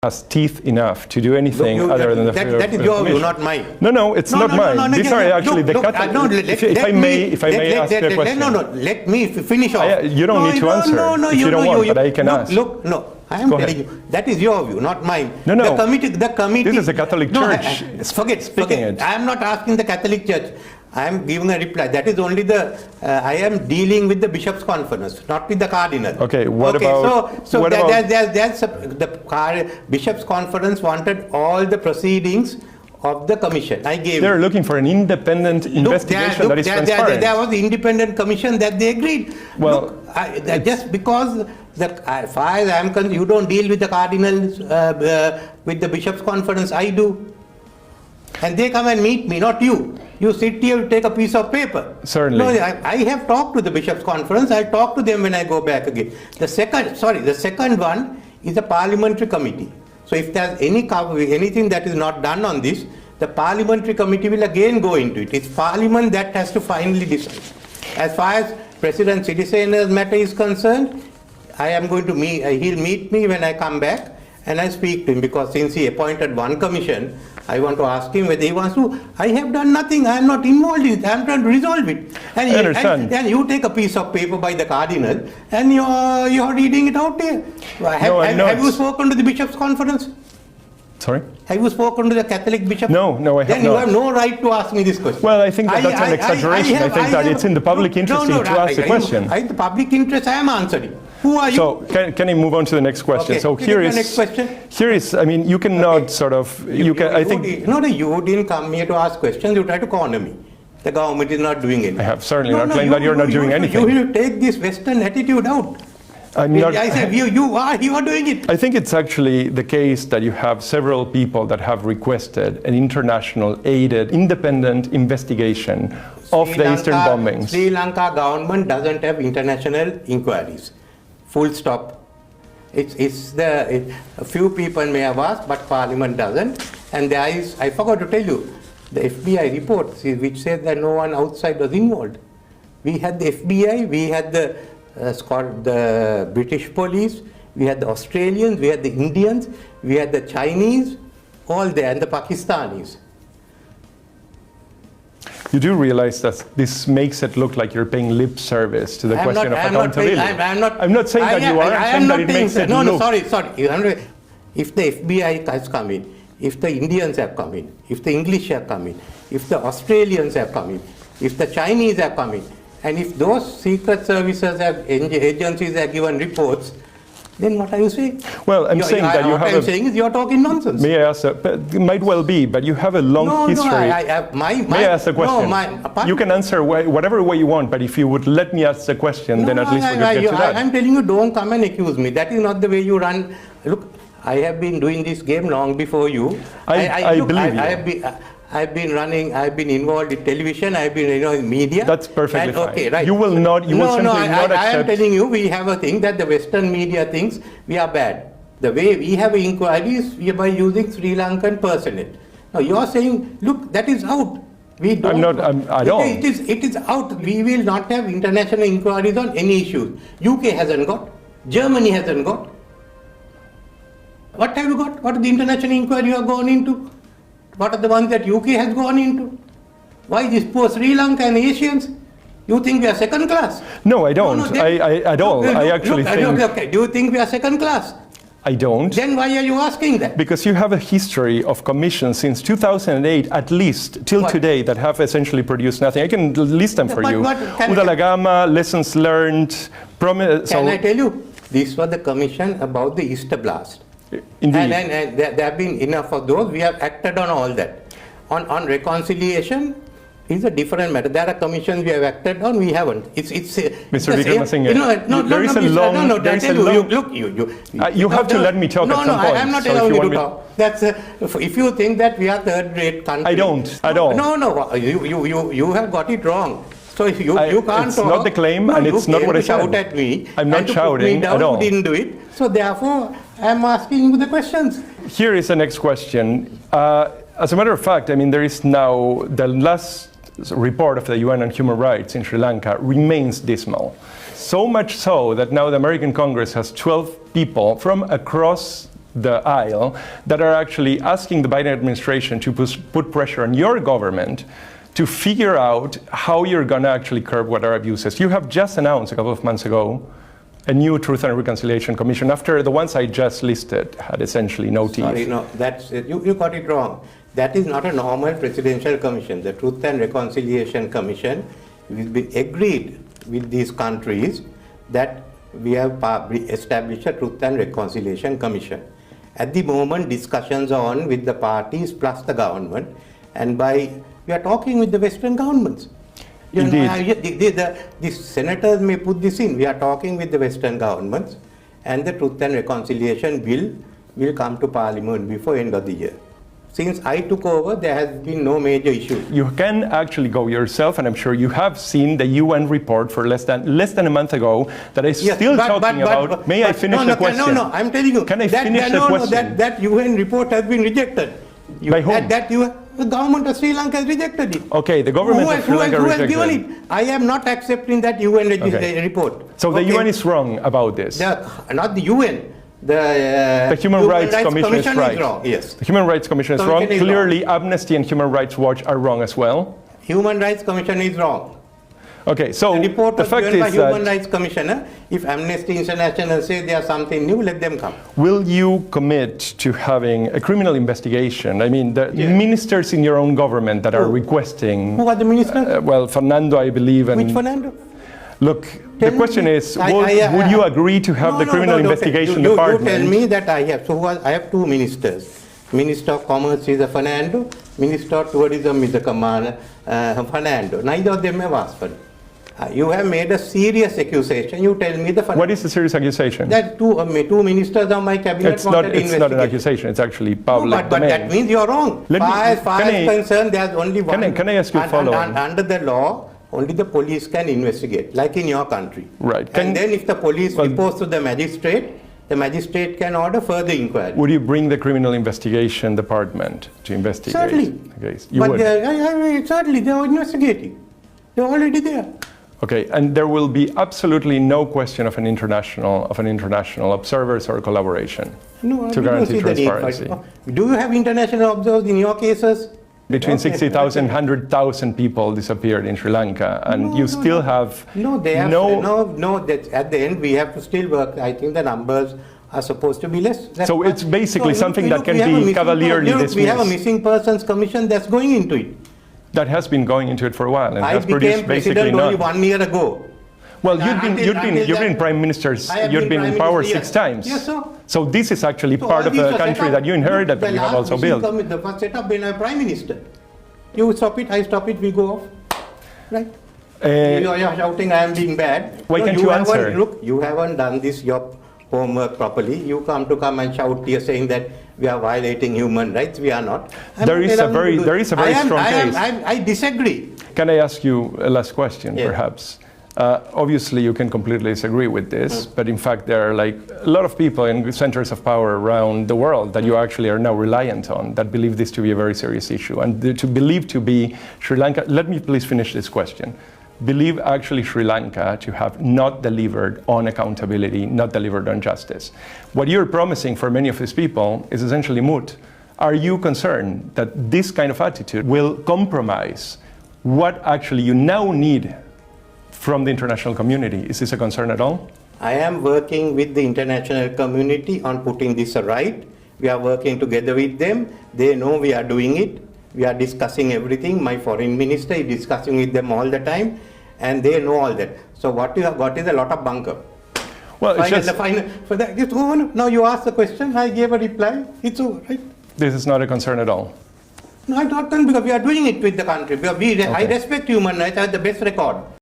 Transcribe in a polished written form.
has teeth enough to do anything other than the that is your view, not mine. No, it's not mine. These are actually the if I may ask you a question. Let me finish off. You don't need to answer if you don't want, but I can ask. I am telling you, that is your view, not mine. No. The committee. This is a Catholic Church. Forget. I am not asking the Catholic Church. I am giving a reply. That is only I am dealing with the Bishops' Conference, not with the Cardinal. Okay, about... So the Bishops' Conference wanted all the proceedings of the commission. I gave. They're looking for an independent investigation that is transparent. There was the independent commission that they agreed. Well, just because as far as I am concerned, you don't deal with the Cardinals, with the Bishops' Conference. I do. And they come and meet me, not you. You sit here, you take a piece of paper. Certainly. No, I have talked to the Bishops' Conference. I'll talk to them when I go back again. The second one is a parliamentary committee. So if there's anything that is not done on this, the parliamentary committee will again go into it. It's Parliament that has to finally decide. As far as President Sirisena's matter is concerned, I am going to he'll meet me when I come back and I speak to him, because since he appointed one commission, I want to ask him whether he wants to. I have done nothing. I am not involved in it. I am trying to resolve it. And you take a piece of paper by the Cardinal and you're reading it out there. Have you spoken to the Bishops' Conference? Sorry? Have you spoken to the Catholic Bishop? No, I have not. Then you have no right to ask me this question. Well, I think that's an exaggeration. I think that it's in the public interest to ask the question. The public interest, I am answering. Who are you? So, can I move on to the next question? Okay. So Here is, I mean, you cannot sort of, you didn't come here to ask questions, you try to corner me. The government is not doing anything. I have certainly not claimed that you're not doing anything. You will take this Western attitude out. I said, you are doing it. I think it's actually the case that you have several people that have requested an international aided independent investigation of the Eastern bombings. Sri Lanka government doesn't have international inquiries. Full stop. A few people may have asked, but Parliament doesn't. And there is, I forgot to tell you, the FBI report which said that no one outside was involved. We had the FBI, we had the British police, we had the Australians, we had the Indians, we had the Chinese, all there, and the Pakistanis. You do realize that this makes it look like you're paying lip service to the question of accountability. I'm not saying that you are. I'm saying that it makes it look. No, sorry. If the FBI has come in, if the Indians have come in, if the English have come in, if the Australians have come in, if the Chinese have come in, and if those secret services agencies have given reports, then what are you saying? Well, I'm saying that you have. What I'm saying is you're talking nonsense. May I ask? It might well be, but you have a long history. May I ask the question? You can answer whatever way you want, but if you would let me ask the question, then at least we could get to that. I'm telling you, don't come and accuse me. That is not the way you run. Look, I have been doing this game long before you. I believe you. I've been involved in television, I've been in media. That's perfectly fine. Okay, right. You will simply not accept. I am telling you, we have a thing that the Western media thinks we are bad. The way we have inquiries, we are by using Sri Lankan personnel. Now you are saying, look, that is out. We don't. I don't. It is out. We will not have international inquiries on any issues. UK hasn't got. Germany hasn't got. What have you got? What are the international inquiry you have gone into? What are the ones that UK has gone into? Why this poor Sri Lanka and Asians? You think we are second class? No, I don't. At all. I actually think... Okay. Do you think we are second class? I don't. Then why are you asking that? Because you have a history of commissions since 2008, at least, till today, that have essentially produced nothing. I can list them for you. Udalagama, lessons learned... Can I tell you? This was the commission about the Easter blast. Indeed. And there have been enough of those. We have acted on all that. On reconciliation is a different matter. There are commissions we have acted on, we haven't. Mr. Wickremesinghe, there is a long... Look, you have to let me talk at some point. No, I am not allowing you to talk. If you think that we are third-rate country... I don't. No, you have got it wrong. So if you can't talk... It's not the claim and it's not what I said. You shout at me. I'm not shouting at all. You didn't do it. So therefore, I'm asking you the questions. Here is the next question. As a matter of fact, I mean, there is now the last report of the UN on human rights in Sri Lanka remains dismal. So much so that now the American Congress has 12 people from across the aisle that are actually asking the Biden administration to put pressure on your government to figure out how you're going to actually curb water abuses. You have just announced a couple of months ago a new Truth and Reconciliation Commission after the ones I just listed had essentially no teeth. Sorry, no, that's, you got it wrong. That is not a normal presidential commission. The Truth and Reconciliation Commission has been agreed with these countries that we have established a Truth and Reconciliation Commission. At the moment, discussions are on with the parties plus the government, and we are talking with the Western governments. The senators may put this in. We are talking with the Western governments, and the Truth and Reconciliation bill will come to Parliament before end of the year. Since I took over, there has been no major issue. You can actually go yourself, and I'm sure you have seen the UN report for less than a month ago that is still talking about. May I finish the question? No, I'm telling you. Can I finish the question? That UN report has been rejected. By whom? The government of Sri Lanka has rejected it. Okay, the government of Sri Lanka rejected it. Who has given it? I am not accepting that UN report. So the UN is wrong about this? Not the UN. The Human Rights Commission is right. Wrong, yes. The Human Rights Commission is wrong. Clearly, Amnesty and Human Rights Watch are wrong as well. Human Rights Commission is wrong. Okay, so the report the fact is by Human Rights Commissioner, if Amnesty International say there's something new, let them come. Will you commit to having a criminal investigation? I mean, the ministers in your own government that are requesting... Who are the ministers? Well, Fernando, I believe. And which Fernando? Look, the question is, would you agree to have the criminal investigation department? You tell me that I have. So I have two ministers. Minister of Commerce is a Fernando. Minister of Tourism is a Fernando. Neither of them have asked for it. You have made a serious accusation. You tell me the Fernando. What is the serious accusation? That two ministers of my cabinet it's not an accusation. It's actually public domain. But that means you're wrong. As far as concerned, there's only one. Can I ask you a follow-on? Under the law, only the police can investigate, like in your country. Right. And then if the police reports to the magistrate can order further inquiry. Would you bring the criminal investigation department to investigate? Certainly. Okay. You would? Certainly, they are investigating. They're already there. Okay, and there will be absolutely no question of an international observers or collaboration to guarantee transparency. Do you have international observers in your cases? Between 60,000 and 100,000 people disappeared in Sri Lanka, and you still have at the end we have to still work. I think the numbers are supposed to be less. So it's basically something that can be cavalierly dismissed. We have a missing persons commission that's going into it. That has been going into it for a while, and I has produced basically president only 1 year ago. Well, you've been prime ministers. You've been in power 6 times. Yes, sir. So this is actually part of the country that you inherited, that you have also built. The first setup when I'm prime minister. You stop it, I stop it, we go off. Right? You're shouting, I am being bad. Why can't you answer? Look, you haven't done your homework properly. You come and shout here saying that we are violating human rights. We are not. There is a very strong case. I disagree. Can I ask you a last question, perhaps? Obviously, you can completely disagree with this, but in fact, there are like a lot of people in centers of power around the world that you actually are now reliant on that believe this to be a very serious issue. And to believe to be Sri Lanka, let me please finish this question. Believe actually Sri Lanka to have not delivered on accountability, not delivered on justice. What you're promising for many of these people is essentially moot. Are you concerned that this kind of attitude will compromise what actually you now need from the international community? Is this a concern at all? I am working with the international community on putting this right. We are working together with them. They know we are doing it. We are discussing everything. My foreign minister is discussing with them all the time, and they know all that. So what you have got is a lot of bunker. Well, it's over. Now you ask the question, I gave a reply, it's over, right? This is not a concern at all? No, I'm not concerned because we are doing it with the country. I respect human rights, I have the best record.